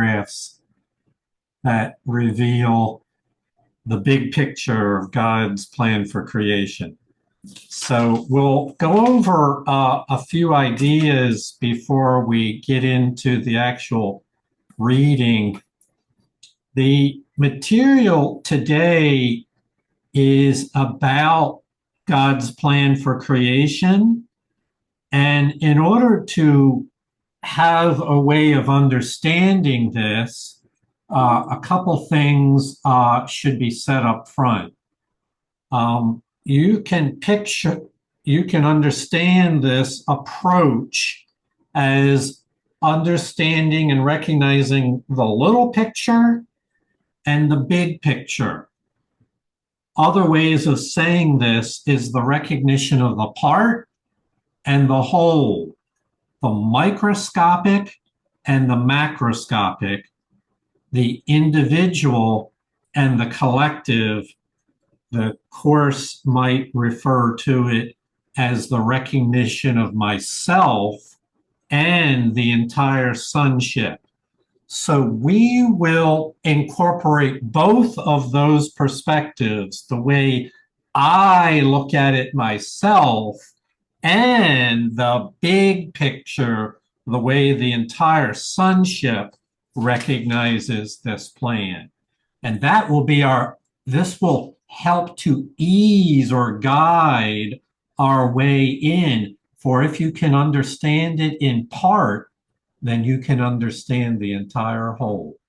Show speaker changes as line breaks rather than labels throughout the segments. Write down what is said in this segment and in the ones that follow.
paragraphs that reveal the big picture of God's plan for creation. So we'll go over a few ideas before we get into the actual reading. The material today is about God's plan for creation. And in order to have a way of understanding this, a couple things should be set up front. You can understand this approach as understanding and recognizing the little picture and the big picture. Other ways of saying this is the recognition of the part and the whole, the microscopic and the macroscopic, the individual and the collective. The Course might refer to it as the recognition of myself and the entire sonship. So we will incorporate both of those perspectives, the way I look at it myself and the big picture, the way the entire sonship recognizes this plan. And that will be this will help to ease or guide our way in. For if you can understand it in part, then you can understand the entire whole.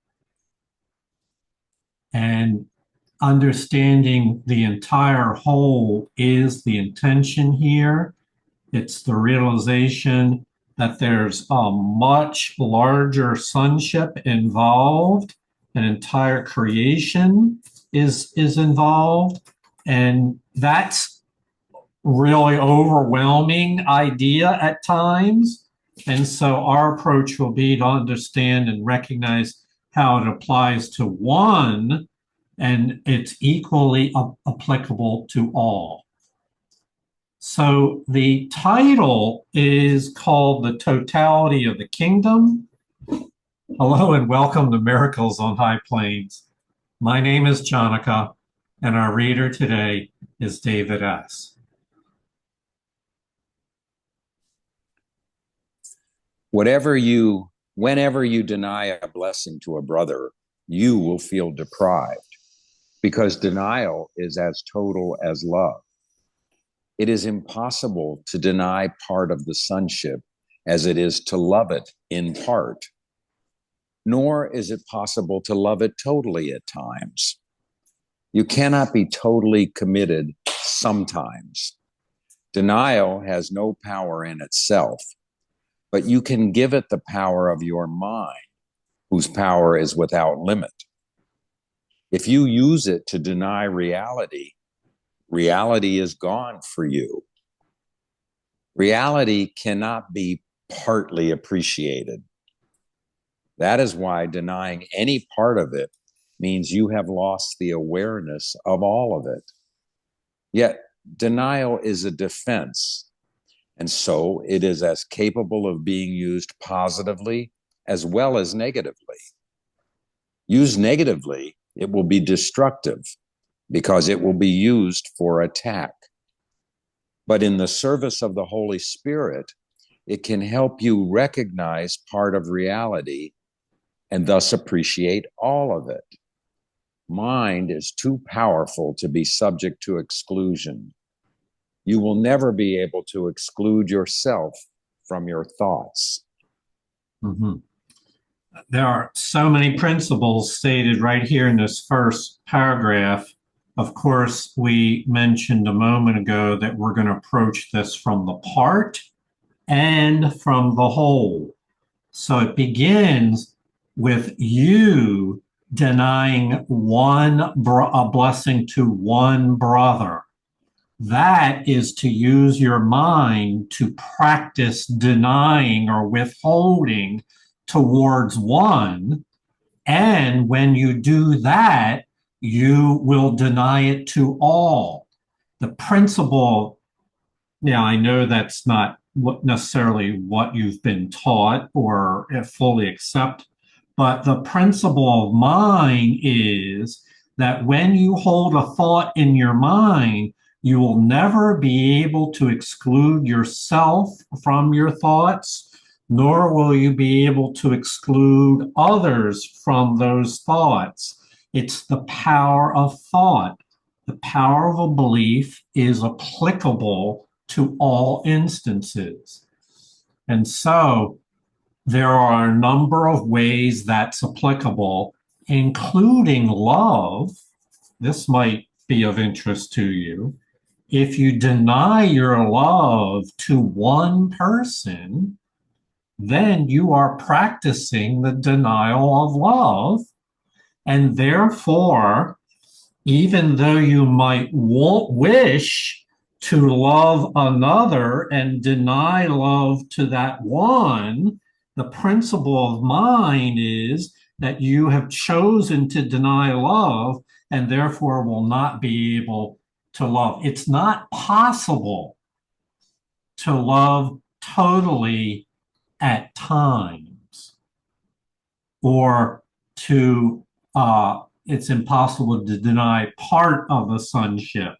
And understanding the entire whole is the intention here. It's the realization that there's a much larger sonship involved. An entire creation is involved. And that's really overwhelming idea at times. And so our approach will be to understand and recognize how it applies to one, and it's equally applicable to all. So the title is called The Totality of the Kingdom. Hello and welcome to Miracles on High Plains. My name is Jonica, and our reader today is David S.
Whenever you deny a blessing to a brother, you will feel deprived, because denial is as total as love. It is impossible to deny part of the sonship as it is to love it in part, nor is it possible to love it totally at times. You cannot be totally committed sometimes. Denial has no power in itself, but you can give it the power of your mind, whose power is without limit. If you use it to deny reality, reality is gone for you. Reality cannot be partly appreciated. That is why denying any part of it means you have lost the awareness of all of it. Yet denial is a defense, and so it is as capable of being used positively as well as negatively. Used negatively, it will be destructive because it will be used for attack. But in the service of the Holy Spirit, it can help you recognize part of reality and thus appreciate all of it. Mind is too powerful to be subject to exclusion. You will never be able to exclude yourself from your thoughts.
Mm-hmm. There are so many principles stated right here in this first paragraph. Of course, we mentioned a moment ago that we're going to approach this from the part and from the whole. So it begins with you denying a blessing to one brother. That is to use your mind to practice denying or withholding towards one. And when you do that, you will deny it to all. The principle, I know that's not necessarily what you've been taught or fully accept But the principle of mind is that when you hold a thought in your mind, you will never be able to exclude yourself from your thoughts, nor will you be able to exclude others from those thoughts. It's the power of thought. The power of a belief is applicable to all instances. And so there are a number of ways that's applicable, including love. This might be of interest to you. If you deny your love to one person, then you are practicing the denial of love. And therefore, even though you might wish to love another and deny love to that one, the principle of mind is that you have chosen to deny love and therefore will not be able to love. It's not possible to love totally at times, or it's impossible to deny part of a sonship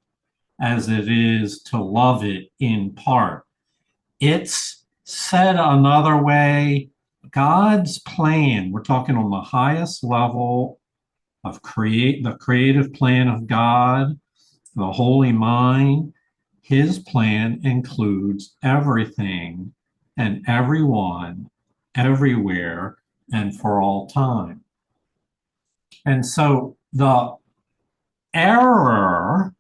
as it is to love it in part. It's said another way, God's plan, we're talking on the highest level of the creative plan of God, the holy mind. His plan includes everything and everyone, everywhere, and for all time. And so the error,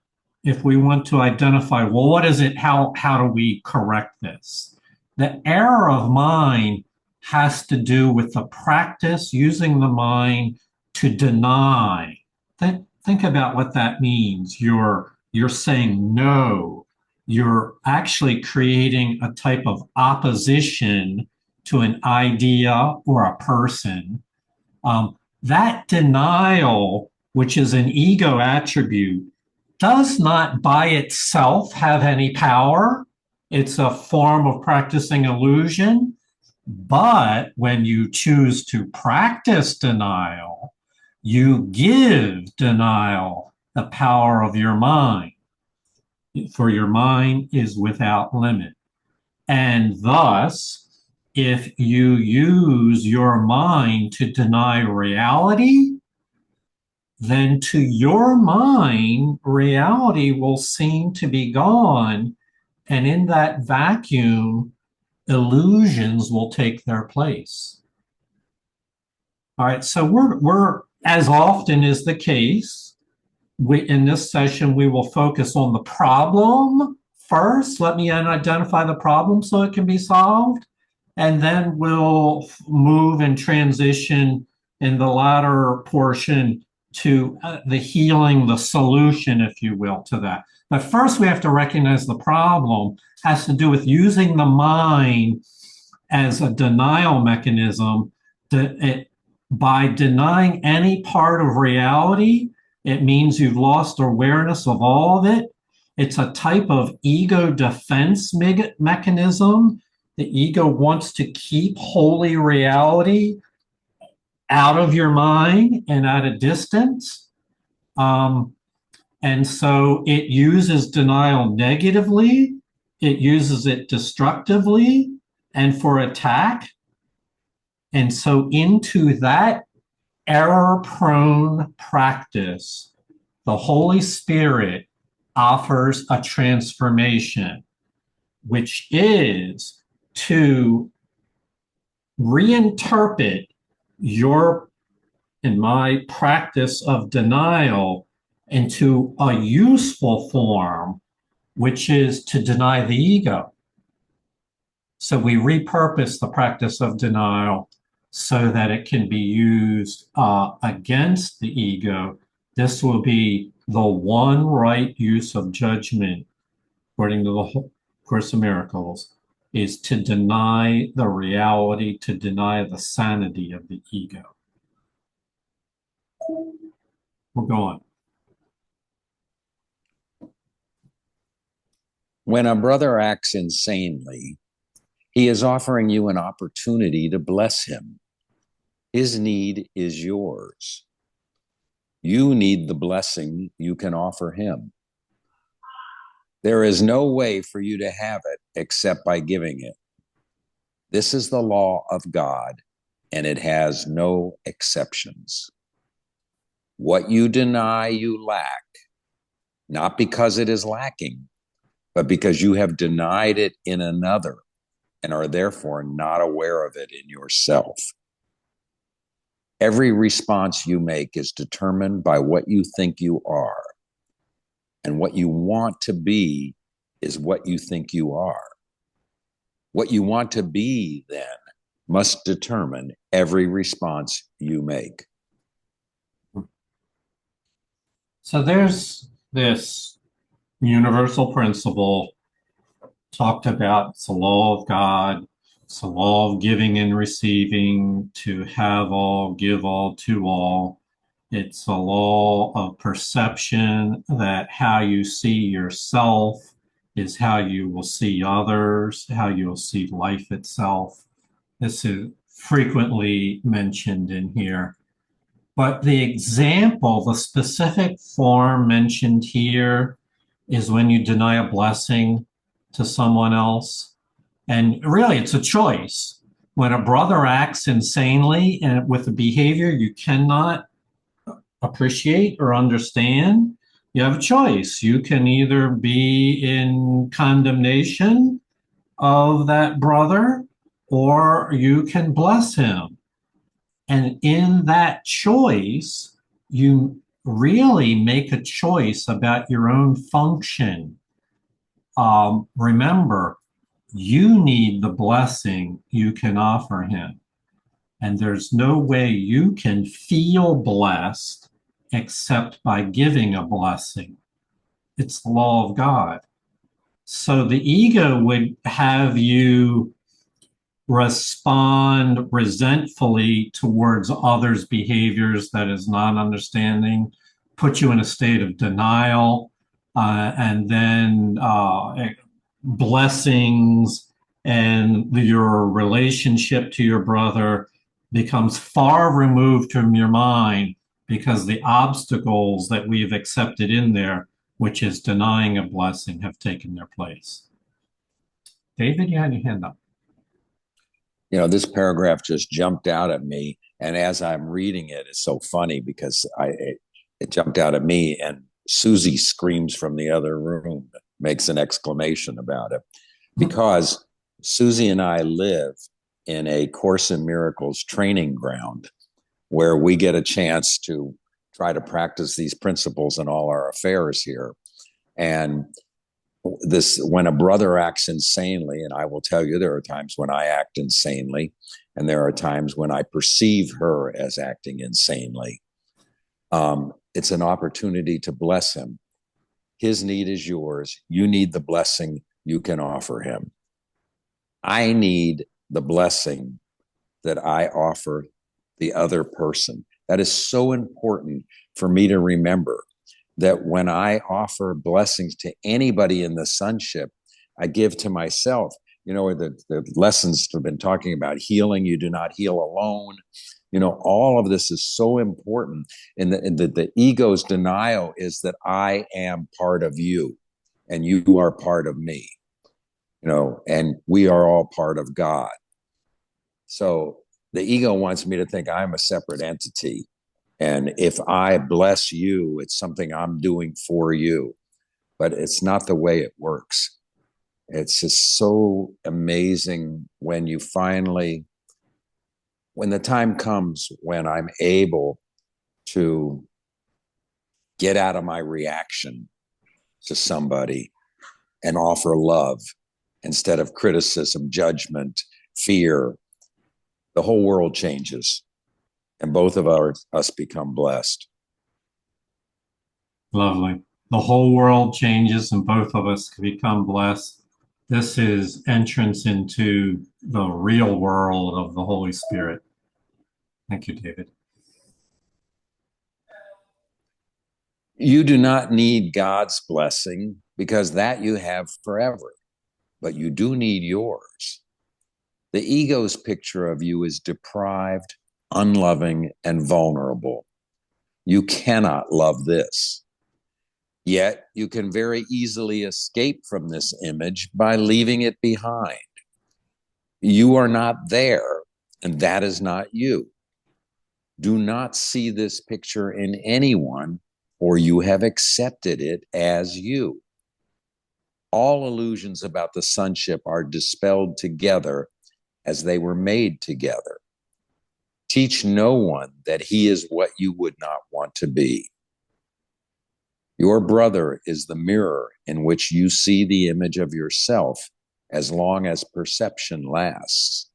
if we want to identify, well, what is it? How do we correct this? The error of mind has to do with the practice using the mind to deny. Think about what that means. You're saying no. You're actually creating a type of opposition to an idea or a person. That denial, which is an ego attribute, does not by itself have any power. It's a form of practicing illusion. But when you choose to practice denial, you give denial the power of your mind, for your mind is without limit. And thus, if you use your mind to deny reality, then to your mind, reality will seem to be gone. And in that vacuum, illusions will take their place. All right, so we're as often is the case, in this session, we will focus on the problem first. Let me identify the problem so it can be solved. And then we'll move and transition in the latter portion to the healing, the solution, if you will, to that. But first, we have to recognize the problem has to do with using the mind as a denial mechanism. By denying any part of reality, it means you've lost awareness of all of it. It's a type of ego defense mechanism. The ego wants to keep holy reality out of your mind and at a distance. And so it uses denial negatively, it uses it destructively and for attack. And so into that error-prone practice, the Holy Spirit offers a transformation, which is to reinterpret your and my practice of denial into a useful form, which is to deny the ego. So we repurpose the practice of denial so that it can be used against the ego. This will be the one right use of judgment, according to the Course of Miracles, is to deny the reality, to deny the sanity of the ego. We'll go on.
When a brother acts insanely, he is offering you an opportunity to bless him. His need is yours. You need the blessing you can offer him. There is no way for you to have it except by giving it. This is the law of God, and it has no exceptions. What you deny, you lack, not because it is lacking, but because you have denied it in another and are therefore not aware of it in yourself. Every response you make is determined by what you think you are, and what you want to be is what you think you are. What you want to be, then, must determine every response you make.
So there's this universal principle talked about. It's the law of God. It's the law of giving and receiving, to have all, give all, to all. It's a law of perception, that how you see yourself is how you will see others, how you'll see life itself. This is frequently mentioned in here. But the example, the specific form mentioned here is when you deny a blessing to someone else. And really, it's a choice. When a brother acts insanely and with a behavior you cannot appreciate or understand, you have a choice. You can either be in condemnation of that brother, or you can bless him. And in that choice, you really make a choice about your own function. Remember, you need the blessing you can offer him. And there's no way you can feel blessed except by giving a blessing. It's the law of God. So the ego would have you respond resentfully towards others' behaviors, that is not understanding, put you in a state of denial, and then blessings and your relationship to your brother becomes far removed from your mind, because the obstacles that we've accepted in there, which is denying a blessing, have taken their place. David, you had your hand up.
This paragraph just jumped out at me. And as I'm reading it, it's so funny because it jumped out at me, and Susie screams from the other room, makes an exclamation about it. Because Susie and I live in a Course in Miracles training ground where we get a chance to try to practice these principles in all our affairs here. And when a brother acts insanely, and I will tell you, there are times when I act insanely, and there are times when I perceive her as acting insanely. It's an opportunity to bless him. His need is yours. You need the blessing you can offer him. I need the blessing that I offer the other person. That is so important for me to remember, that when I offer blessings to anybody in the sonship, I give to myself. The lessons have been talking about healing. You do not heal alone. All of this is so important. And the ego's denial is that I am part of you and you are part of me, and we are all part of God. So the ego wants me to think I'm a separate entity. And if I bless you, it's something I'm doing for you. But it's not the way it works. It's just so amazing when the time comes when I'm able to get out of my reaction to somebody and offer love instead of criticism, judgment, fear. The whole world changes, and both of us become blessed.
Lovely. The whole world changes and both of us can become blessed. This is entrance into the real world of the Holy Spirit. Thank you, David.
You do not need God's blessing, because that you have forever, but you do need yours. The ego's picture of you is deprived, unloving, and vulnerable. You cannot love this. Yet you can very easily escape from this image by leaving it behind. You are not there, and that is not you. Do not see this picture in anyone, or you have accepted it as you. All illusions about the sonship are dispelled together as they were made together. Teach no one that he is what you would not want to be. Your brother is the mirror in which you see the image of yourself as long as perception lasts.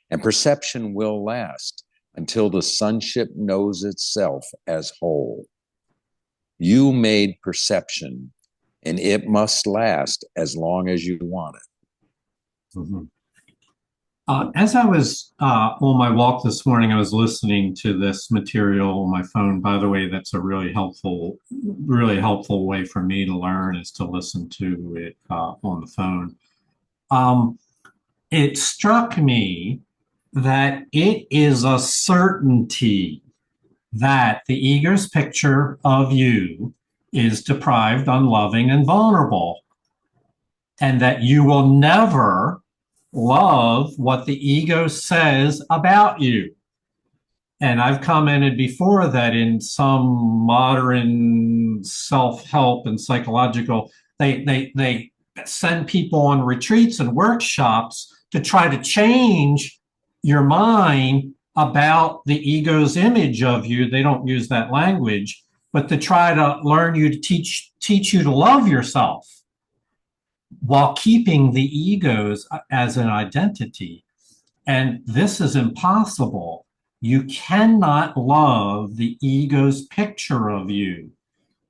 And perception will last until the sonship knows itself as whole. You made perception, and it must last as long as you want it.
Mhm. As I was on my walk this morning, I was listening to this material on my phone. By the way, that's a really helpful way for me to learn is to listen to it on the phone. Um, it struck me that it is a certainty that the ego's picture of you is deprived, unloving, and vulnerable, and that you will never love what the ego says about you. And I've commented before that in some modern self-help and psychological, they send people on retreats and workshops to try to change your mind about the ego's image of you. They don't use that language, but to try to learn you to teach you to love yourself while keeping the egos as an identity. And this is impossible. You cannot love the ego's picture of you.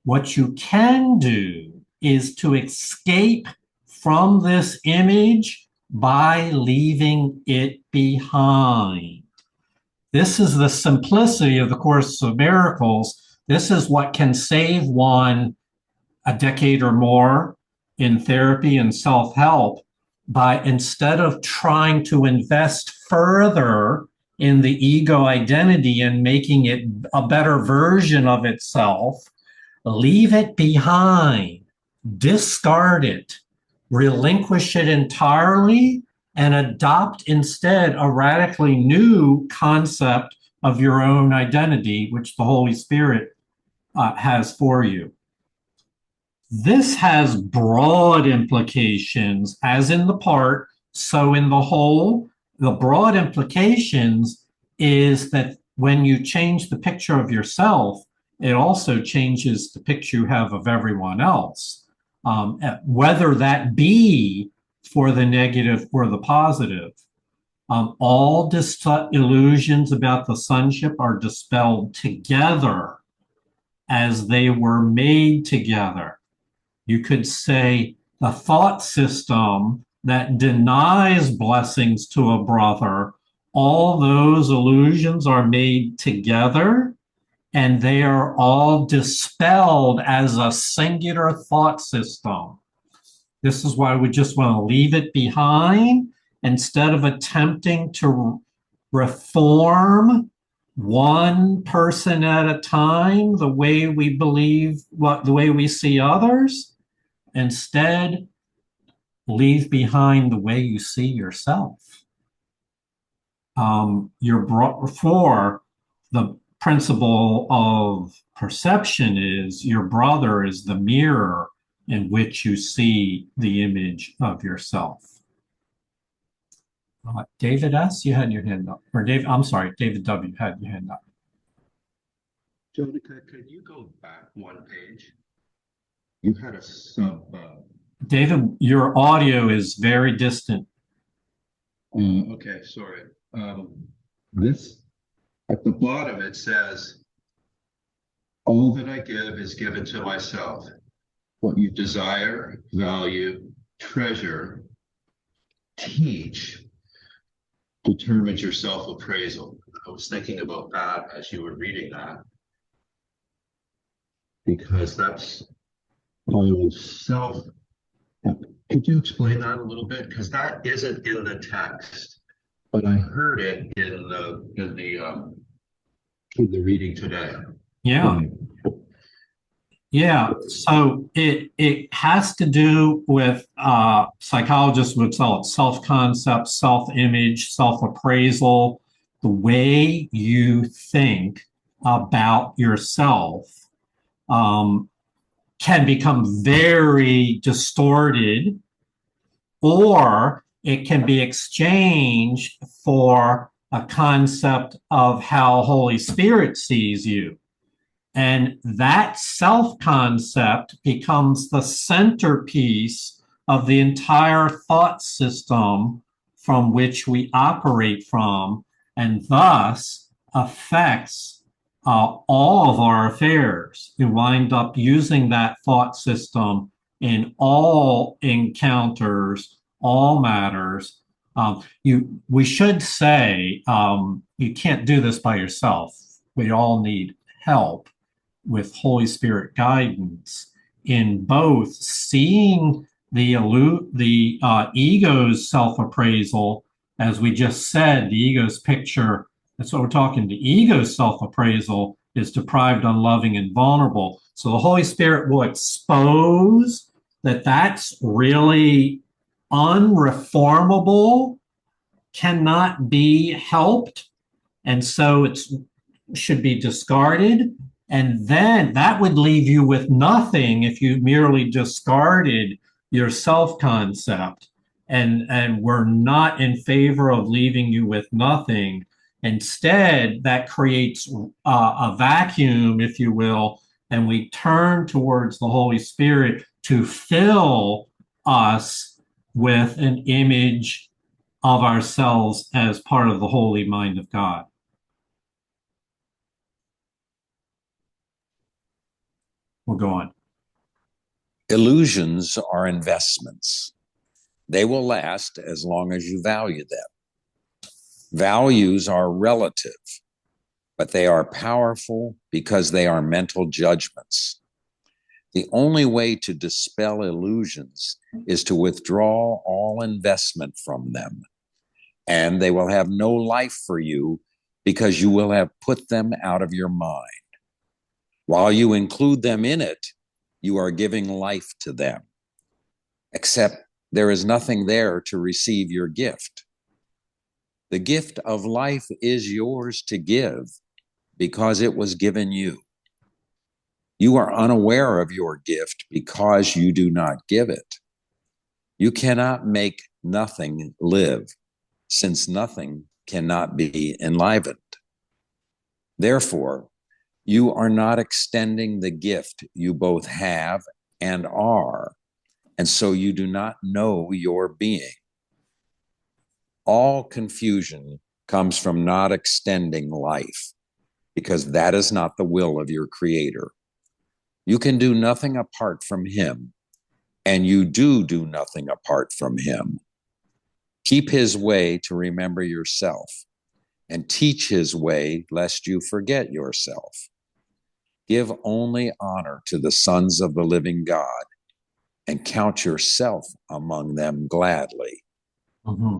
What you can do is to escape from this image by leaving it behind. This is the simplicity of the Course of Miracles. This is what can save one a decade or more in therapy and self-help by, instead of trying to invest further in the ego identity and making it a better version of itself, leave it behind, discard it, relinquish it entirely, and adopt instead a radically new concept of your own identity, which the Holy Spirit has for you. This has broad implications, as in the part, so in the whole. The broad implications is that when you change the picture of yourself, it also changes the picture you have of everyone else, whether that be for the negative or the positive. All illusions about the sonship are dispelled together as they were made together. You could say the thought system that denies blessings to a brother, all those illusions are made together and they are all dispelled as a singular thought system. This is why we just want to leave it behind instead of attempting to reform one person at a time the way we believe, the way we see others. Instead, leave behind the way you see yourself. For the principle of perception is your brother is the mirror in which you see the image of yourself. David S., you had your hand up. Or Dave, I'm sorry, David W. had your hand up.
Jonica, could you go back one page? You had a sub.
David, your audio is very distant.
Okay, sorry. This at the bottom it says, "All that I give is given to myself. What you desire, value, treasure, teach, determines your self-appraisal." I was thinking about that as you were reading that, because that's my own self. Could you explain that a little bit? Because that isn't in the text, but I heard it in the in the reading today.
Yeah. Yeah, so it has to do with psychologists would call it self-concept, self-image, self-appraisal, the way you think about yourself can become very distorted, or it can be exchanged for a concept of how Holy Spirit sees you. And that self concept becomes the centerpiece of the entire thought system from which we operate from, and thus affects all of our affairs. You wind up using that thought system in all encounters, all matters. We should say you can't do this by yourself. We all need help with Holy Spirit guidance in both seeing the ego's self-appraisal, as we just said, the ego's picture. That's what we're talking. The ego's self-appraisal is deprived, unloving, and vulnerable. So the Holy Spirit will expose that that's really unreformable, cannot be helped, and so it should be discarded. And then that would leave you with nothing if you merely discarded your self-concept. And we're not in favor of leaving you with nothing. Instead, that creates a vacuum, if you will, and we turn towards the Holy Spirit to fill us with an image of ourselves as part of the holy mind of God. We'll go on.
Illusions are investments. They will last as long as you value them. Values are relative, but they are powerful because they are mental judgments. The only way to dispel illusions is to withdraw all investment from them, and they will have no life for you because you will have put them out of your mind. While you include them in it, you are giving life to them, except there is nothing there to receive your gift. The gift of life is yours to give because it was given you. You are unaware of your gift because you do not give it. You cannot make nothing live, since nothing cannot be enlivened. Therefore, you are not extending the gift you both have and are, and so you do not know your being. All confusion comes from not extending life, because that is not the will of your Creator. You can do nothing apart from Him, and you do nothing apart from Him. Keep His way to remember yourself, and teach His way lest you forget yourself. Give only honor to the sons of the living God, and count yourself among them gladly.
Mm-hmm.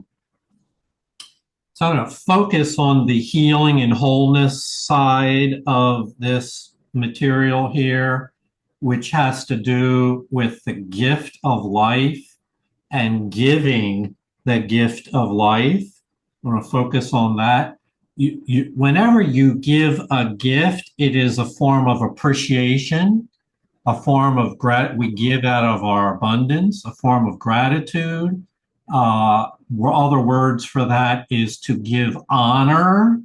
So I'm going to focus on the healing and wholeness side of this material here, which has to do with the gift of life and giving the gift of life. I'm going to focus on that. Whenever you give a gift, it is a form of appreciation, a form of we give out of our abundance, a form of gratitude. Other words for that is to give honor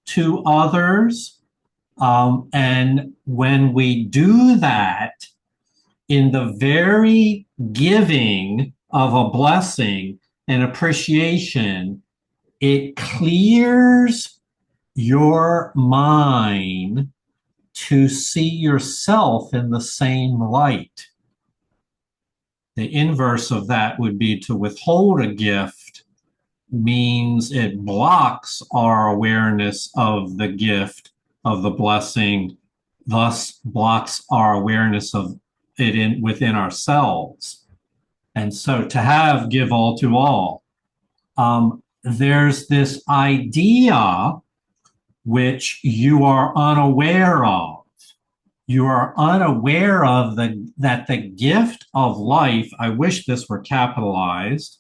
to others. And when we do that, in the very giving of a blessing and appreciation, it clears your mind to see yourself in the same light. The inverse of that would be to withhold a gift, means it blocks our awareness of the gift, of the blessing, thus blocks our awareness of it within ourselves. And so to give all to all. There's this idea which you are unaware of. You are unaware of that the gift of life, I wish this were capitalized,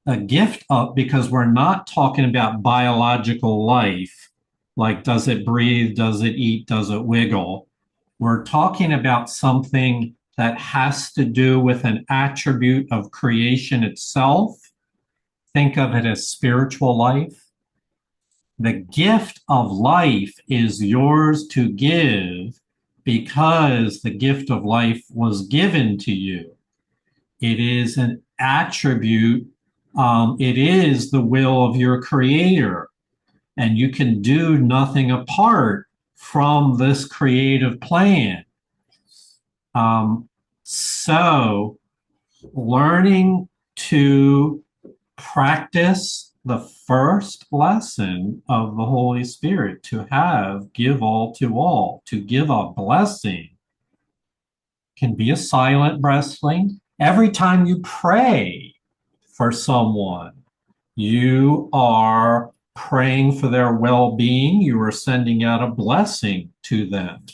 a gift of, because we're not talking about biological life, like does it breathe, does it eat, does it wiggle? We're talking about something that has to do with an attribute of creation itself. Think of it as spiritual life. The gift of life is yours to give because the gift of life was given to you. It is an attribute. It is the will of your creator. And you can do nothing apart from this creative plan. So learning to practice the first lesson of the Holy Spirit, to give all to all, to give a blessing, can be a silent blessing. Every time you pray for someone, you are praying for their well-being. You are sending out a blessing to them.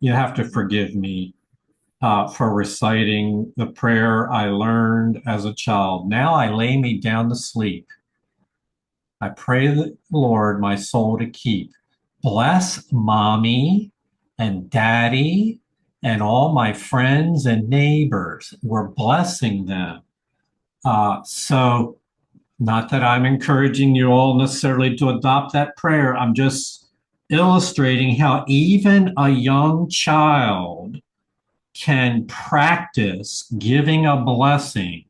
You have to forgive me for reciting the prayer I learned as a child. Now I lay me down to sleep. I pray the Lord my soul to keep. Bless mommy and daddy and all my friends and neighbors. We're blessing them. So not that I'm encouraging you all necessarily to adopt that prayer. I'm just illustrating how even a young child can practice giving a blessing,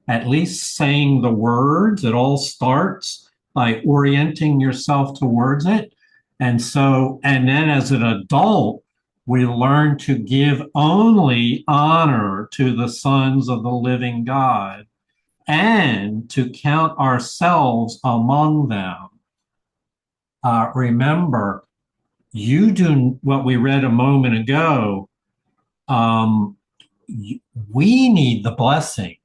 at least saying the words. It all starts by orienting yourself towards it. And then as an adult, we learn to give only honor to the sons of the living God and to count ourselves among them. Remember, you do what we read a moment ago. We need the blessing.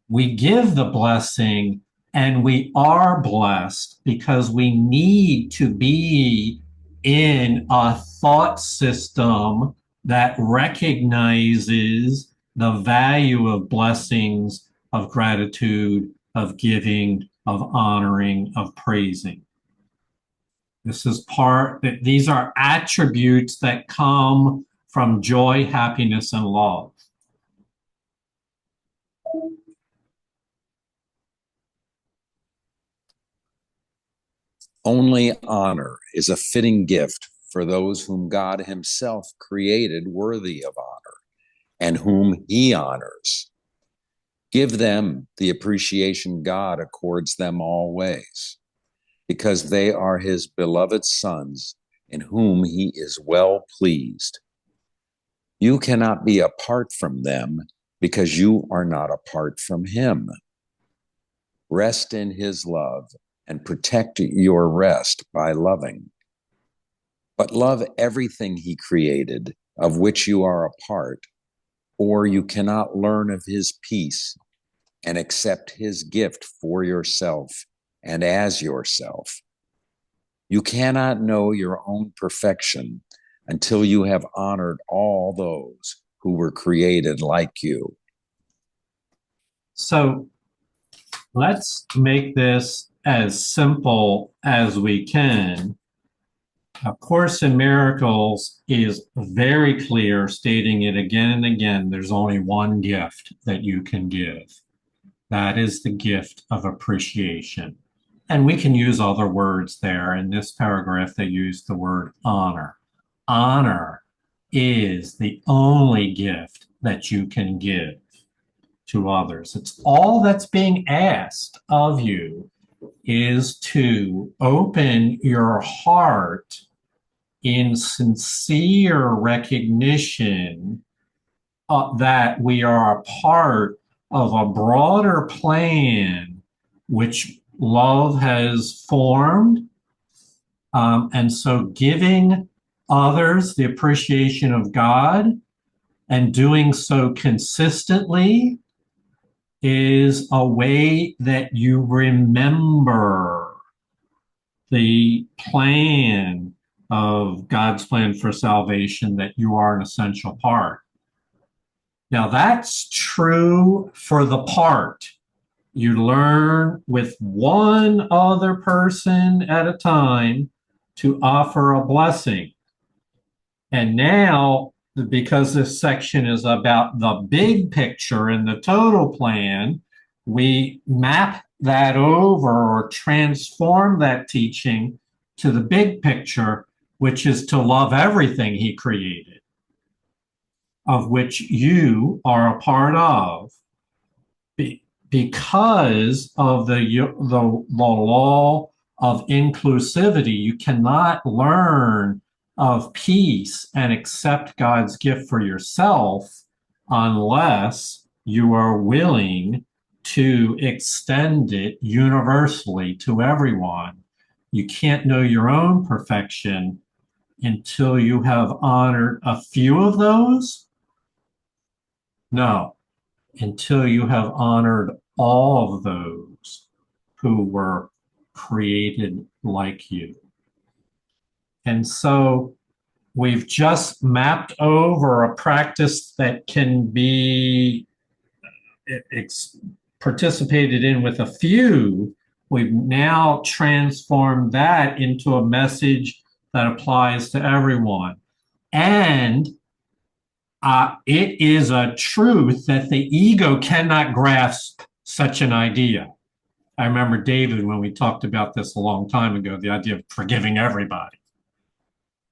We give the blessing and we are blessed because we need to be in a thought system that recognizes the value of blessings, of gratitude, of giving, of honoring, of praising. These are attributes that come from joy, happiness, and love.
Only honor is a fitting gift for those whom God himself created worthy of honor and whom he honors. Give them the appreciation God accords them always, because they are his beloved sons in whom he is well pleased. You cannot be apart from them because you are not apart from him. Rest in his love and protect your rest by loving. But love everything he created, of which you are a part, or you cannot learn of his peace and accept his gift for yourself and as yourself. You cannot know your own perfection until you have honored all those who were created like you.
So let's make this as simple as we can. A Course in Miracles is very clear, stating it again and again. There's only one gift that you can give. That is the gift of appreciation. And we can use other words there. In this paragraph, they use the word honor. Honor is the only gift that you can give to others. It's all that's being asked of you is to open your heart in sincere recognition that we are a part of a broader plan which love has formed. And so giving others the appreciation of God and doing so consistently is a way that you remember the plan of God's plan for salvation, that you are an essential part. Now, that's true for the part. You learn with one other person at a time to offer a blessing. And now, because this section is about the big picture and the total plan, we map that over or transform that teaching to the big picture, which is to love everything he created, of which you are a part of, because of the law of inclusivity. You cannot learn of peace and accept God's gift for yourself unless you are willing to extend it universally to everyone. You can't know your own perfection until you have honored a few of those. No, until you have honored all of those who were created like you. And so we've just mapped over a practice that can be participated in with a few. We've now transformed that into a message that applies to everyone. And it is a truth that the ego cannot grasp such an idea. I remember, David, when we talked about this a long time ago, the idea of forgiving everybody.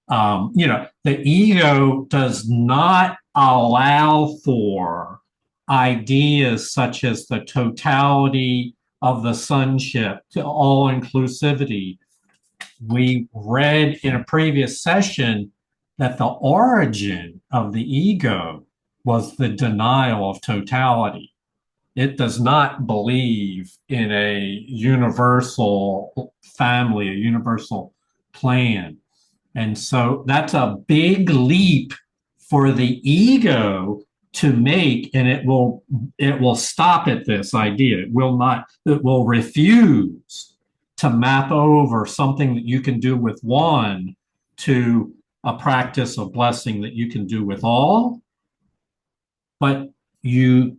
The ego does not allow for ideas such as the totality of the sonship, to all inclusivity. We read in a previous session that the origin of the ego was the denial of totality. It does not believe in a universal family, a universal plan. And so that's a big leap for the ego to make, and it will stop at this idea. It will refuse to map over something that you can do with one to a practice of blessing that you can do with all. But the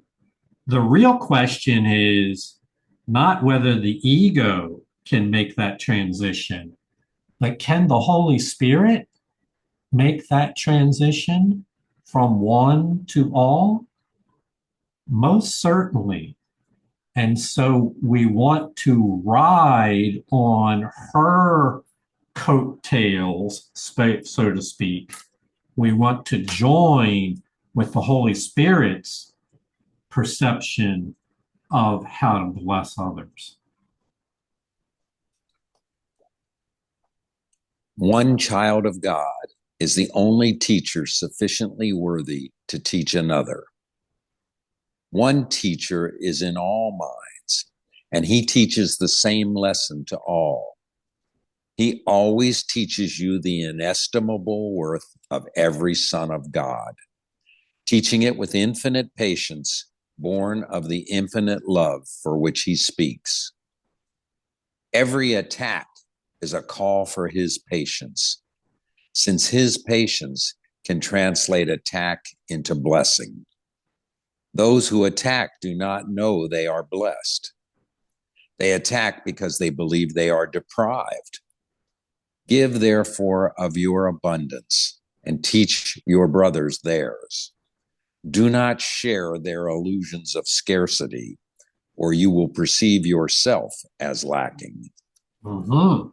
real question is not whether the ego can make that transition, but can the Holy Spirit make that transition from one to all? Most certainly. And so we want to ride on her coattails, so to speak. We want to join with the Holy Spirit's perception of how to bless others.
One child of God is the only teacher sufficiently worthy to teach another. One teacher is in all minds, and he teaches the same lesson to all. He always teaches you the inestimable worth of every son of God, teaching it with infinite patience, born of the infinite love for which he speaks. Every attack is a call for his patience, since his patience can translate attack into blessing. Those who attack do not know they are blessed. They attack because they believe they are deprived. Give, therefore, of your abundance and teach your brothers theirs. Do not share their illusions of scarcity, or you will perceive yourself as lacking.
Mm-hmm.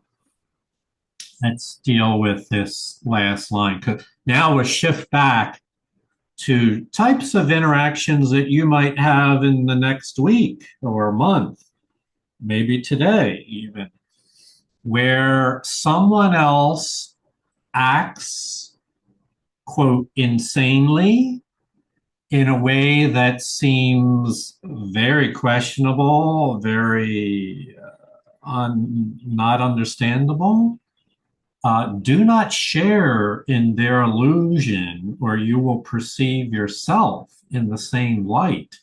Let's deal with this last line. Now we'll shift back to types of interactions that you might have in the next week or month, maybe today even, where someone else acts, quote, insanely in a way that seems very questionable, very not understandable. Do not share in their illusion, or you will perceive yourself in the same light.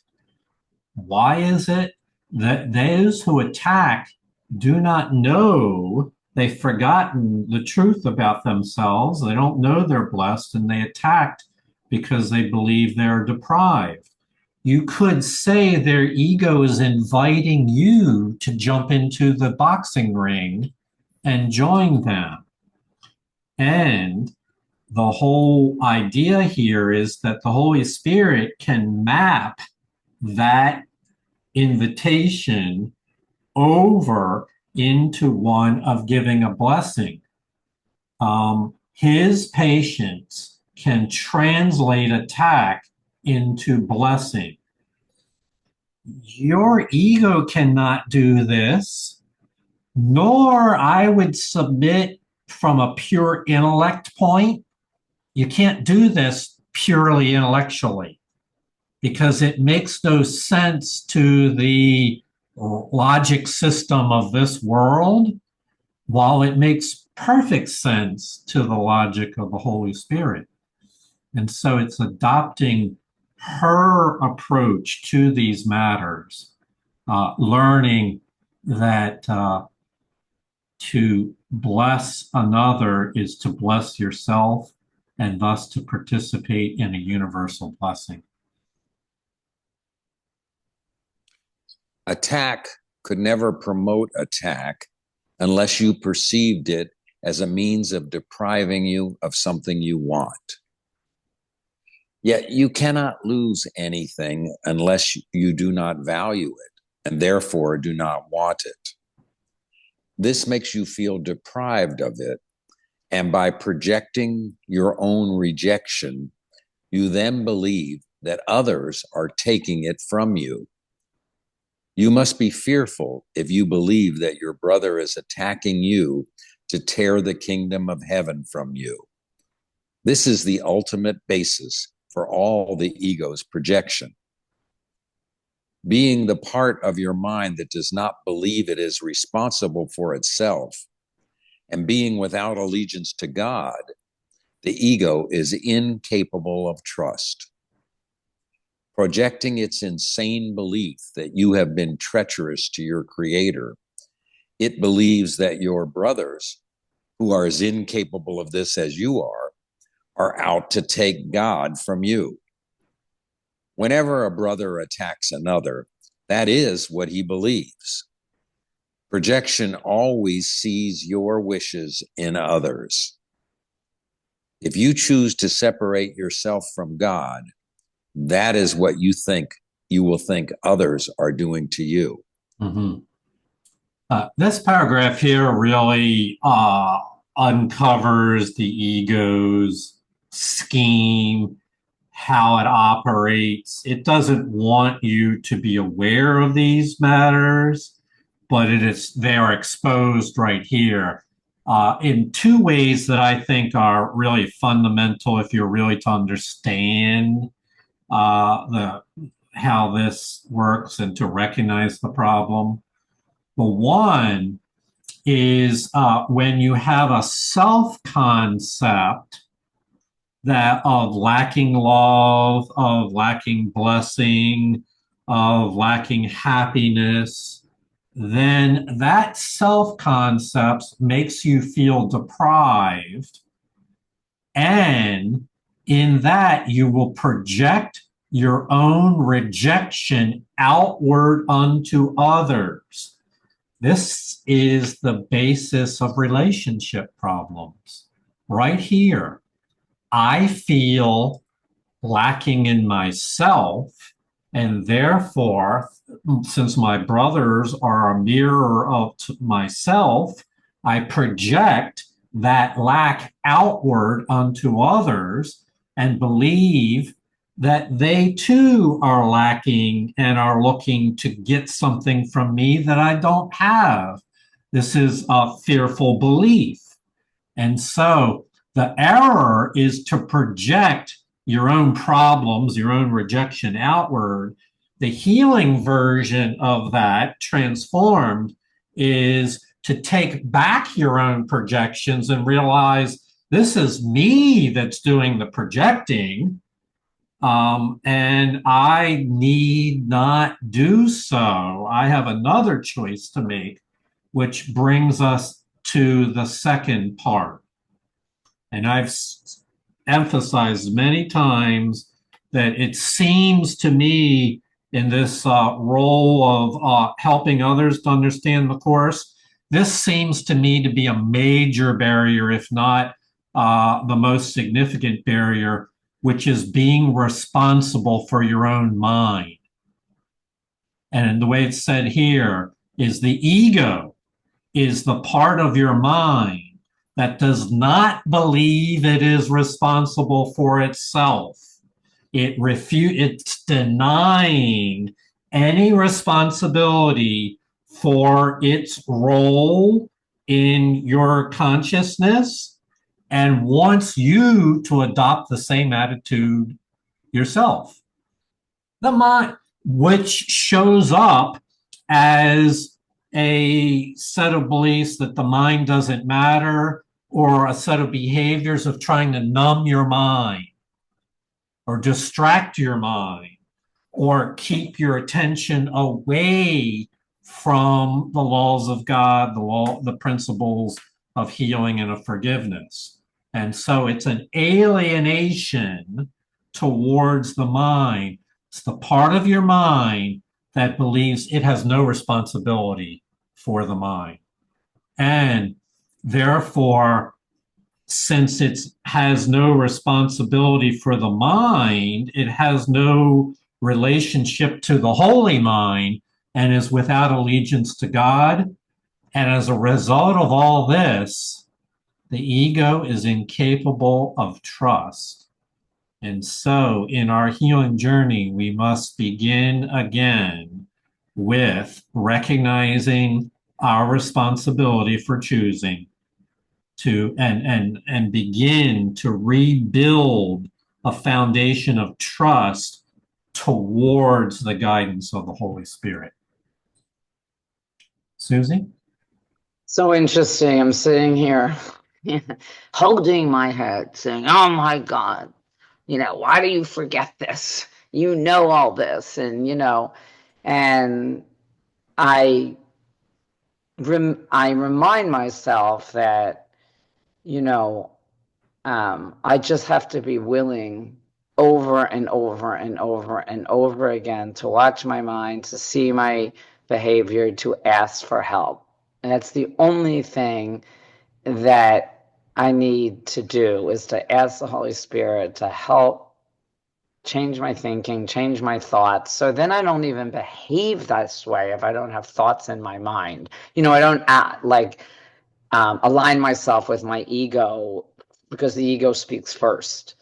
Why is it that those who attack do not know they've forgotten the truth about themselves. They don't know they're blessed, and they attacked because they believe they're deprived. You could say their ego is inviting you to jump into the boxing ring and join them. And the whole idea here is that the Holy Spirit can map that invitation over into one of giving a blessing. His patience can translate attack into blessing. Your ego cannot do this, nor I would submit from a pure intellect point. You can't do this purely intellectually because it makes no sense to the logic system of this world, while it makes perfect sense to the logic of the Holy Spirit. And so it's adopting her approach to these matters, learning that to bless another is to bless yourself and thus to participate in a universal blessing.
Attack could never promote attack unless you perceived it as a means of depriving you of something you want. Yet you cannot lose anything unless you do not value it and therefore do not want it. This makes you feel deprived of it, and by projecting your own rejection, you then believe that others are taking it from you. You must be fearful if you believe that your brother is attacking you to tear the kingdom of heaven from you. This is the ultimate basis for all the ego's projection. Being the part of your mind that does not believe it is responsible for itself, and being without allegiance to God, the ego is incapable of trust. Projecting its insane belief that you have been treacherous to your Creator, it believes that your brothers, who are as incapable of this as you are out to take God from you. Whenever a brother attacks another, that is what he believes. Projection always sees your wishes in others. If you choose to separate yourself from God, that is what you will think others are doing to you.
Mm-hmm. This paragraph here really uncovers the ego's scheme, how it operates. It doesn't want you to be aware of these matters, but they are exposed right here in two ways that I think are really fundamental if you're really to understand how this works and to recognize the problem. The one is when you have a self-concept that of lacking love, of lacking blessing, of lacking happiness, then that self-concept makes you feel deprived. And in that, you will project your own rejection outward unto others. This is the basis of relationship problems. Right here, I feel lacking in myself, and therefore, since my brothers are a mirror of myself, I project that lack outward unto others and believe that they too are lacking and are looking to get something from me that I don't have. This is a fearful belief. And so the error is to project your own problems, your own rejection outward. The healing version of that, transformed, is to take back your own projections and realize this is me that's doing the projecting. And I need not do so. I have another choice to make, which brings us to the second part. And I've emphasized many times that it seems to me in this role of helping others to understand the Course, this seems to me to be a major barrier, if not the most significant barrier, which is being responsible for your own mind. And the way it's said here is the ego is the part of your mind that does not believe it is responsible for itself. It's denying any responsibility for its role in your consciousness and wants you to adopt the same attitude yourself. The mind, which shows up as a set of beliefs that the mind doesn't matter, or a set of behaviors of trying to numb your mind or distract your mind or keep your attention away from the laws of God, the principles of healing and of forgiveness. And so it's an alienation towards the mind. It's the part of your mind that believes it has no responsibility for the mind. And therefore, since it has no responsibility for the mind, it has no relationship to the holy mind and is without allegiance to God. And as a result of all this, the ego is incapable of trust. And so in our healing journey, we must begin again with recognizing our responsibility for choosing to and begin to rebuild a foundation of trust towards the guidance of the Holy Spirit. Susie?
So interesting. I'm sitting here holding my head saying, oh my God, why do you forget this? You know all this. And I remind myself that, I just have to be willing over and over and over and over again to watch my mind, to see my behavior, to ask for help. And that's the only thing that I need to do, is to ask the Holy Spirit to help change my thinking, change my thoughts. So then I don't even behave this way if I don't have thoughts in my mind. I don't align myself with my ego, because the ego speaks first.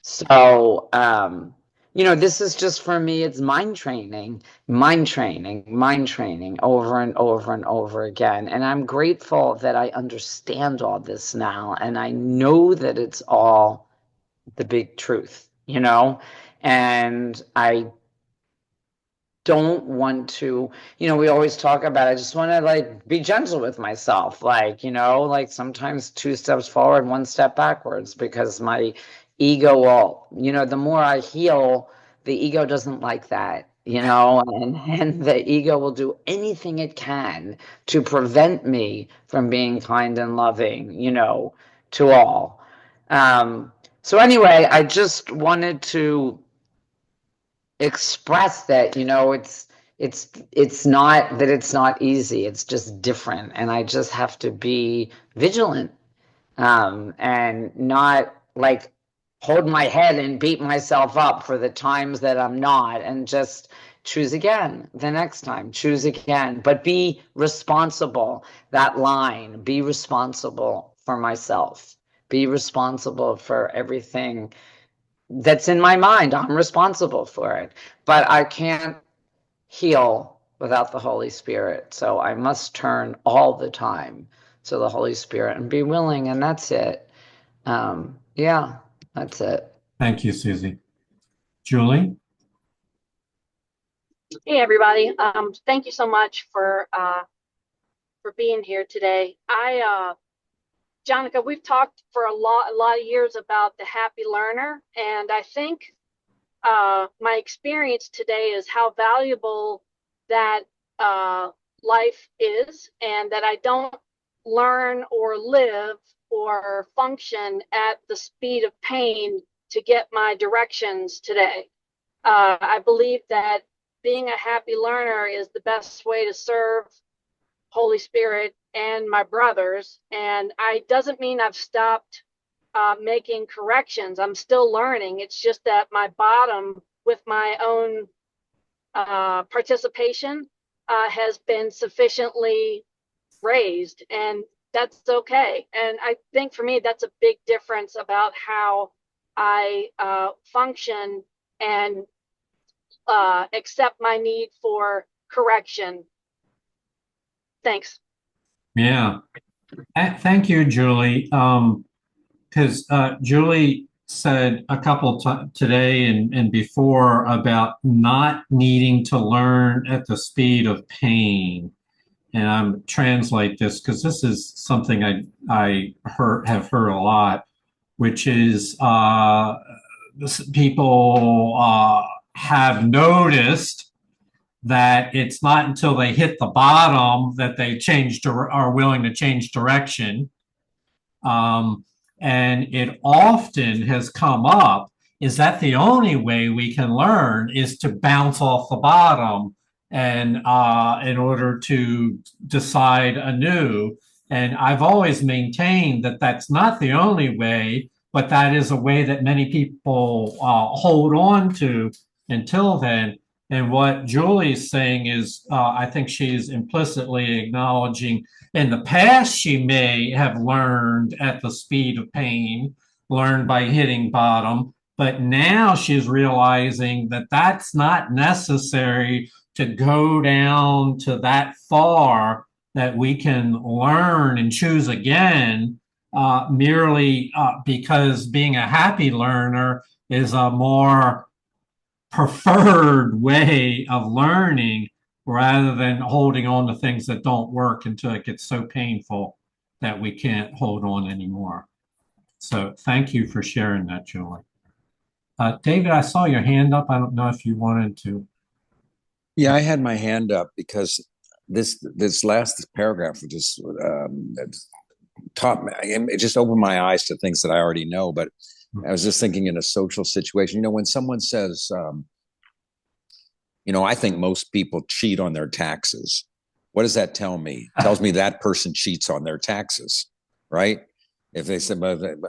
So, this is just, for me, it's mind training over and over and over again. And I'm grateful that I understand all this now. And I know that it's all the big truth, and I don't want to, we always talk about, I just want to be gentle with myself. Sometimes 2 steps forward, 1 step backwards, because my ego will, the more I heal, the ego doesn't like that, and the ego will do anything it can to prevent me from being kind and loving, to all. So anyway, I just wanted to express that, it's not that it's not easy, it's just different, and I just have to be vigilant, and not hold my head and beat myself up for the times that I'm not, and just choose again the next time, choose again, but be responsible. That line, be responsible for myself, be responsible for everything that's in my mind. I'm responsible for it, but I can't heal without the Holy Spirit. So I must turn all the time to the Holy Spirit and be willing, and that's it. Yeah, that's it.
Thank you, Susie. Julie?
Hey everybody. Thank you so much for being here today. Jonica, we've talked for a lot of years about the happy learner, and I think my experience today is how valuable that life is, and that I don't learn or live or function at the speed of pain to get my directions today. I believe that being a happy learner is the best way to serve Holy Spirit and my brothers. And I doesn't mean I've stopped making corrections. I'm still learning. It's just that my bottom with my own participation has been sufficiently raised, and that's okay. And I think for me, that's a big difference about how I function and accept my need for correction. Thanks.
Yeah. Thank you, Julie. Because Julie said a couple today and before about not needing to learn at the speed of pain. And I'm translate this because this is something I have heard a lot, which is people have noticed that it's not until they hit the bottom that they are willing to change direction. And it often has come up, is that the only way we can learn is to bounce off the bottom and in order to decide anew. And I've always maintained that that's not the only way, but that is a way that many people hold on to until then. And what Julie's saying is, I think she's implicitly acknowledging in the past, she may have learned at the speed of pain, learned by hitting bottom, but now she's realizing that that's not necessary to go down to that far, that we can learn and choose again merely because being a happy learner is a more preferred way of learning rather than holding on to things that don't work until it gets so painful that we can't hold on anymore. So thank you for sharing that, Julie. David, I saw your hand up. I don't know if you wanted to.
Yeah, I had my hand up because this last paragraph just taught me. It just opened my eyes to things that I already know. But I was just thinking in a social situation. When someone says, I think most people cheat on their taxes. What does that tell me? It tells me that person cheats on their taxes, right? If they said,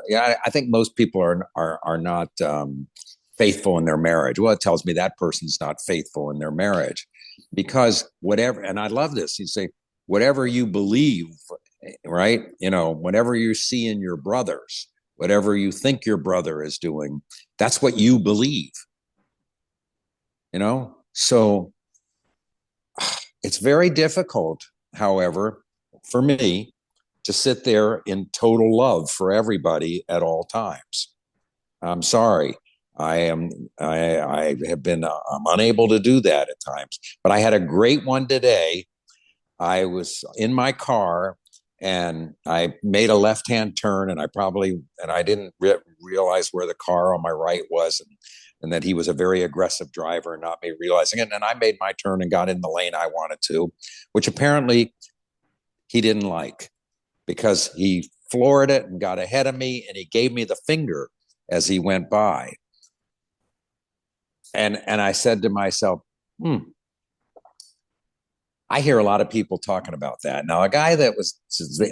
yeah, I think most people are not faithful in their marriage. Well, it tells me that person's not faithful in their marriage, because whatever. And I love this. You say whatever you believe, right? Whatever you see in your brothers, whatever you think your brother is doing, that's what you believe. So it's very difficult, however, for me to sit there in total love for everybody at all times. I'm sorry. I have been I'm unable to do that at times, but I had a great one today. I was in my car and I made a left-hand turn, and I didn't realize where the car on my right was, and that he was a very aggressive driver, not me realizing it. And I made my turn and got in the lane I wanted to, which apparently he didn't like, because he floored it and got ahead of me, and he gave me the finger as he went by. And I said to myself, I hear a lot of people talking about that. Now, a guy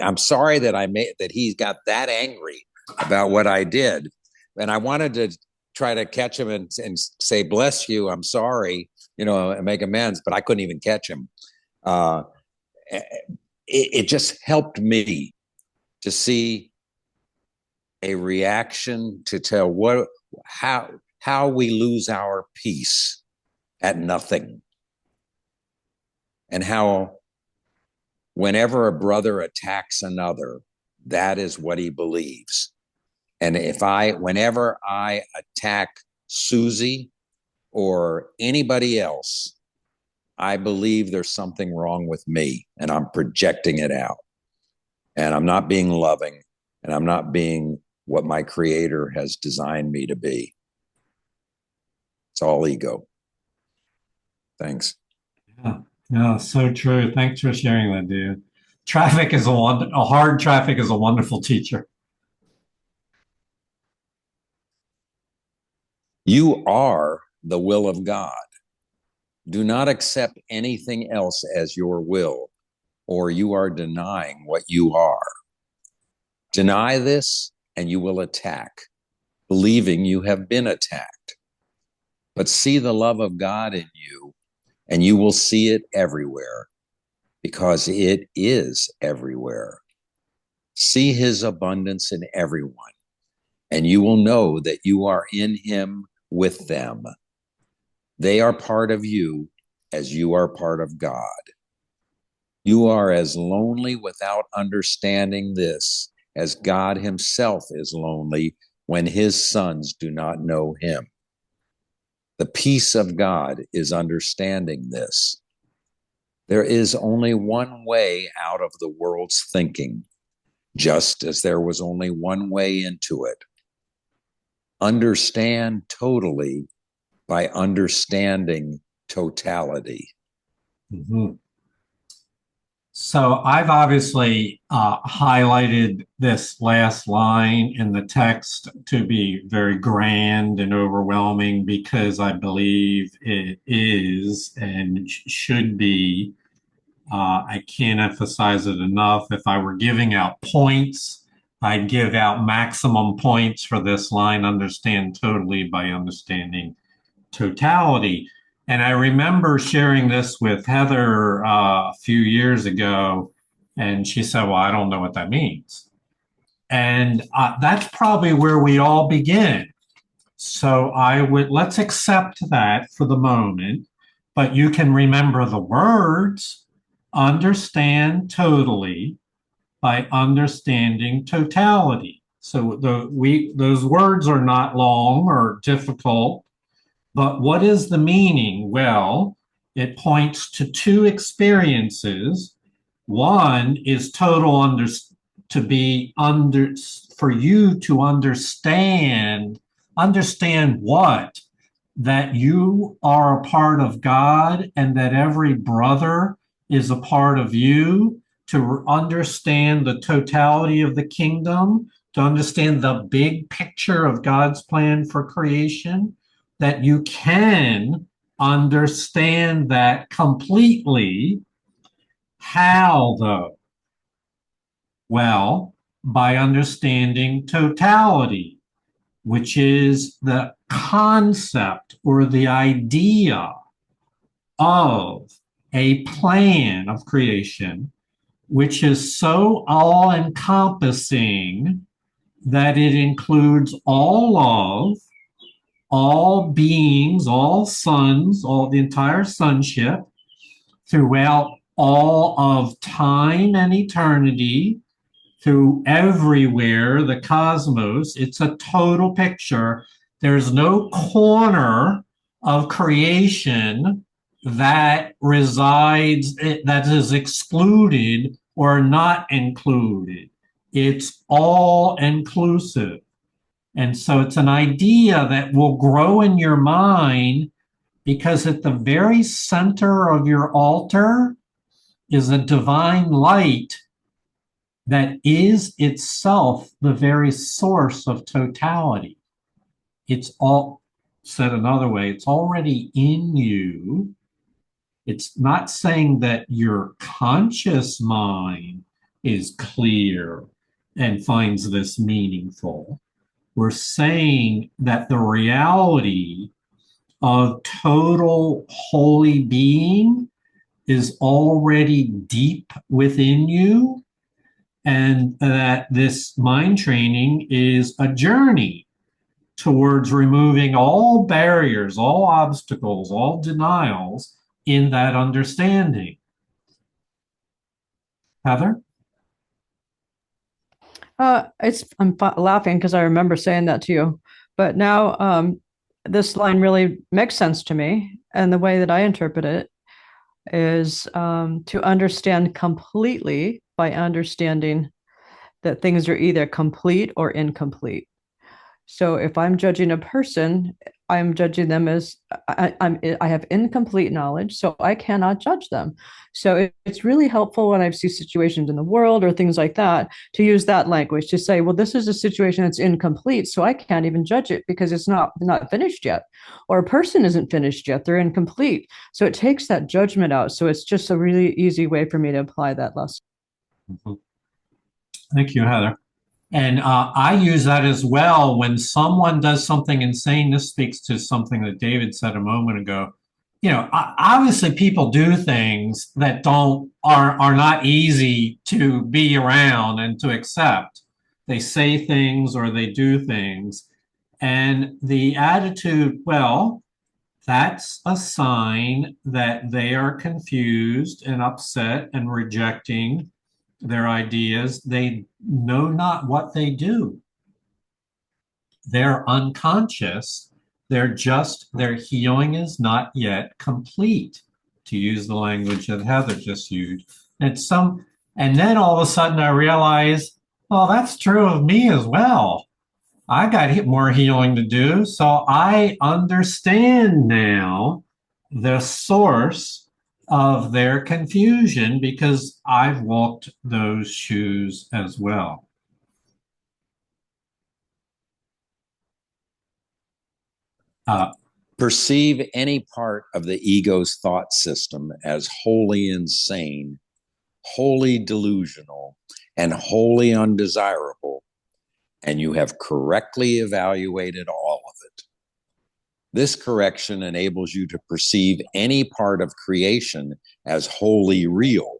I'm sorry that he got that angry about what I did. And I wanted to try to catch him and say, bless you, I'm sorry, and make amends, but I couldn't even catch him. It just helped me to see a reaction to tell how we lose our peace at nothing. And how whenever a brother attacks another, that is what he believes. And whenever I attack Susie or anybody else, I believe there's something wrong with me, and I'm projecting it out. And I'm not being loving, and I'm not being what my Creator has designed me to be. It's all ego. Thanks.
Yeah, so true. Thanks for sharing that, dude. hard traffic is a wonderful teacher.
You are the will of God. Do not accept anything else as your will, or you are denying what you are. Deny this, and you will attack, believing you have been attacked. But see the love of God in you, and you will see it everywhere, because it is everywhere. See his abundance in everyone, and you will know that you are in him with them. They are part of you as you are part of God. You are as lonely without understanding this as God himself is lonely when his sons do not know him. The peace of God is understanding this. There is only one way out of the world's thinking, just as there was only one way into it. Understand totally by understanding totality.
Mm-hmm. So I've obviously highlighted this last line in the text to be very grand and overwhelming because I believe it is and should be. I can't emphasize it enough. If I were giving out points, I'd give out maximum points for this line, understand totally by understanding totality. And I remember sharing this with Heather a few years ago, and she said, "Well, I don't know what that means." And that's probably where we all begin. So let's accept that for the moment, but you can remember the words, understand totally by understanding totality. So those words are not long or difficult. But what is the meaning? Well, it points to two experiences. One is to be under for you to understand what? That you are a part of God and that every brother is a part of you, to understand the totality of the kingdom, to understand the big picture of God's plan for creation, that you can understand that completely. How, though? Well, by understanding totality, which is the concept or the idea of a plan of creation, which is so all encompassing that it includes all love, all beings, all sons, all the entire sonship throughout all of time and eternity, through everywhere, the cosmos. It's a total picture. There's no corner of creation that that is excluded or not included. It's all inclusive. And so it's an idea that will grow in your mind because at the very center of your altar is a divine light that is itself the very source of totality. It's all, said another way, it's already in you. It's not saying that your conscious mind is clear and finds this meaningful. We're saying that the reality of total holy being is already deep within you, and that this mind training is a journey towards removing all barriers, all obstacles, all denials in that understanding. Heather?
I'm laughing because I remember saying that to you, but now this line really makes sense to me, and the way that I interpret it is to understand completely by understanding that things are either complete or incomplete. So if I'm judging a person, I'm judging them as I have incomplete knowledge, so I cannot judge them. So it's really helpful when I see situations in the world or things like that to use that language to say, well, this is a situation that's incomplete, so I can't even judge it because it's not finished yet, or a person isn't finished yet; they're incomplete. So it takes that judgment out. So it's just a really easy way for me to apply that lesson.
Mhm. Thank you, Heather. And I use that as well when someone does something insane. This speaks to something that David said a moment ago. You know, obviously people do things that are not easy to be around and to accept. They say things or they do things. And the attitude, well, that's a sign that they are confused and upset and rejecting their ideas. They know not what they do. They're unconscious. Their healing is not yet complete, to use the language that Heather just used. And then all of a sudden I realize, well, that's true of me as well. I got more healing to do. So I understand now the source of their confusion because I've walked those shoes as well.
Perceive any part of the ego's thought system as wholly insane, wholly delusional, and wholly undesirable, and you have correctly evaluated all of it. This correction enables you to perceive any part of creation as wholly real,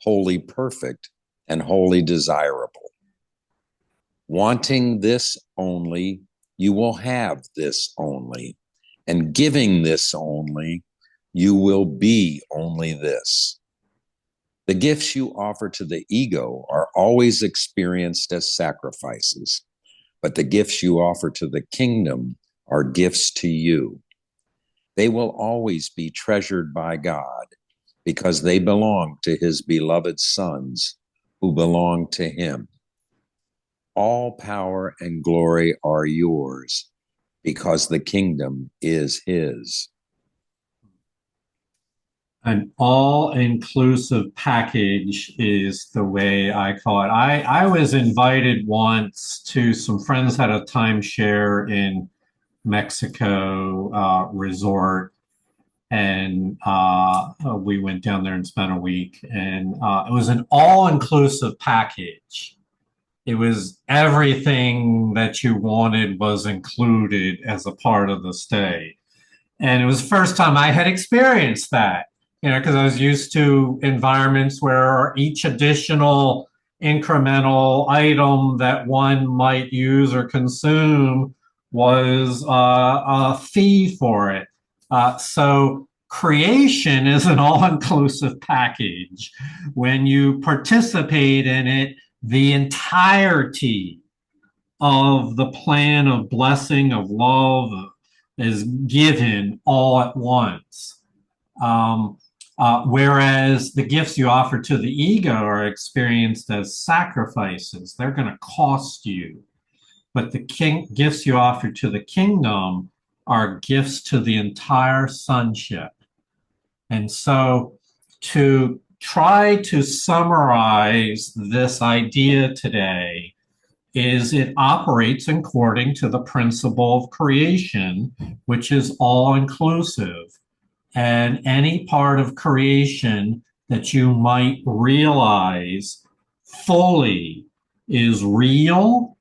wholly perfect, and wholly desirable. Wanting this only, you will have this only. And giving this only, you will be only this. The gifts you offer to the ego are always experienced as sacrifices, but the gifts you offer to the kingdom are gifts to you. They will always be treasured by God because they belong to his beloved sons who belong to him. All power and glory are yours because the kingdom is his.
An all-inclusive package is the way I call it. I was invited once to some friends had a timeshare in Mexico resort, and we went down there and spent a week, and it was an all-inclusive package. It was everything that you wanted was included as a part of the stay. And it was the first time I had experienced that, you know, because I was used to environments where each additional incremental item that one might use or consume was a fee for it. So creation is an all-inclusive package. When you participate in it, the entirety of the plan of blessing, of love, is given all at once. Whereas the gifts you offer to the ego are experienced as sacrifices. They're going to cost you. But the gifts you offer to the kingdom are gifts to the entire sonship. And so to try to summarize this idea today is it operates according to the principle of creation, which is all inclusive. And any part of creation that you might realize fully is real,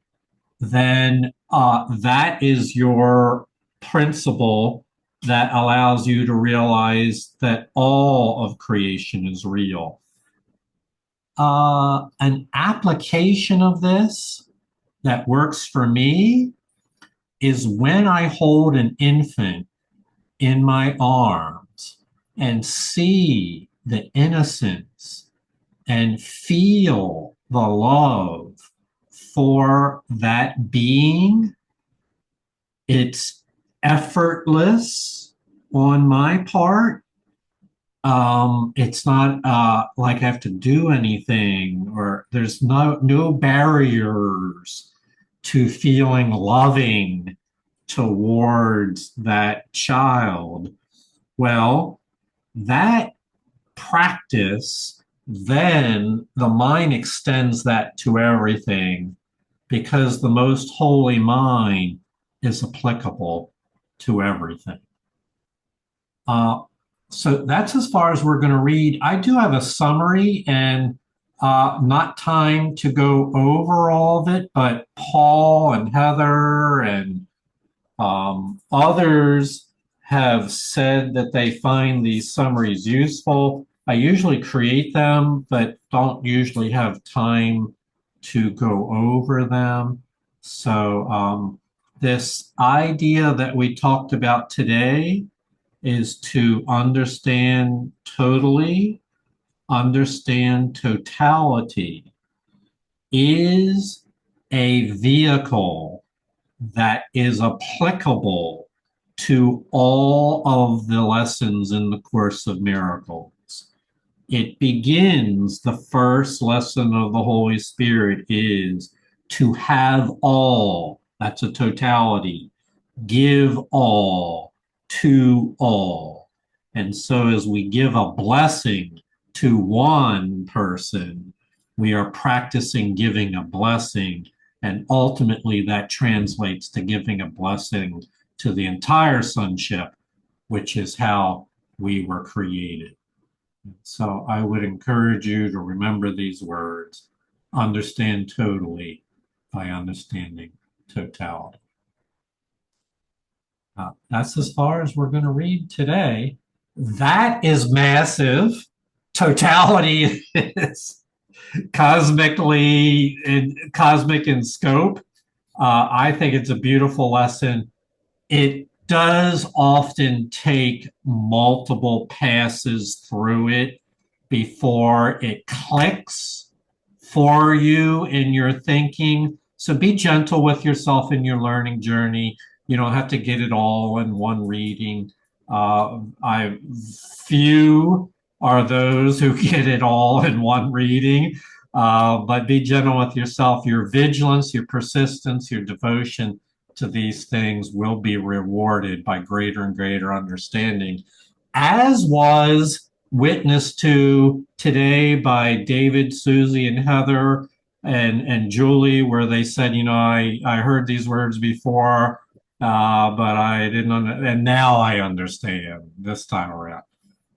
then that is your principle that allows you to realize that all of creation is real. An application of this that works for me is when I hold an infant in my arms and see the innocence and feel the love for that being. It's effortless on my part. It's not like I have to do anything, or there's no barriers to feeling loving towards that child. Well, that practice, then the mind extends that to everything because the most holy mind is applicable to everything. So that's as far as we're going to read. I do have a summary and not time to go over all of it, but Paul and Heather and others have said that they find these summaries useful. I usually create them, but don't usually have time to go over them. So this idea that we talked about today is to understand totally, understand totality is a vehicle that is applicable to all of the lessons in the Course of Miracles. It begins, the first lesson of the Holy Spirit is to have all, that's a totality, give all to all. And so as we give a blessing to one person, we are practicing giving a blessing. And ultimately that translates to giving a blessing to the entire sonship, which is how we were created. So I would encourage you to remember these words, understand totally by understanding totality. That's as far as we're going to read today. That is massive. Totality is cosmic in scope. I think it's a beautiful lesson. It does often take multiple passes through it before it clicks for you in your thinking. So be gentle with yourself in your learning journey. You don't have to get it all in one reading. Few are those who get it all in one reading. But be gentle with yourself. Your vigilance, your persistence, your devotion to these things will be rewarded by greater and greater understanding, as was witnessed to today by David, Susie, and Heather and Julie, where they said, I heard these words before, but I didn't, and now I understand this time around.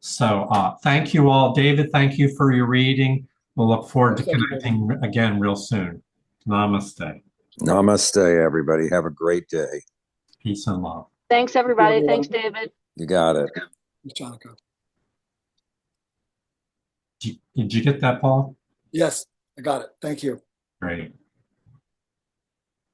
So thank you all. David, thank you for your reading. We'll look forward to connecting again real soon. Namaste.
Namaste, everybody. Have a great day.
Peace and love.
Thanks, everybody. Thanks, David.
You got it.
Jonica.
Did you get that, Paul?
Yes, I got it. Thank you.
Great.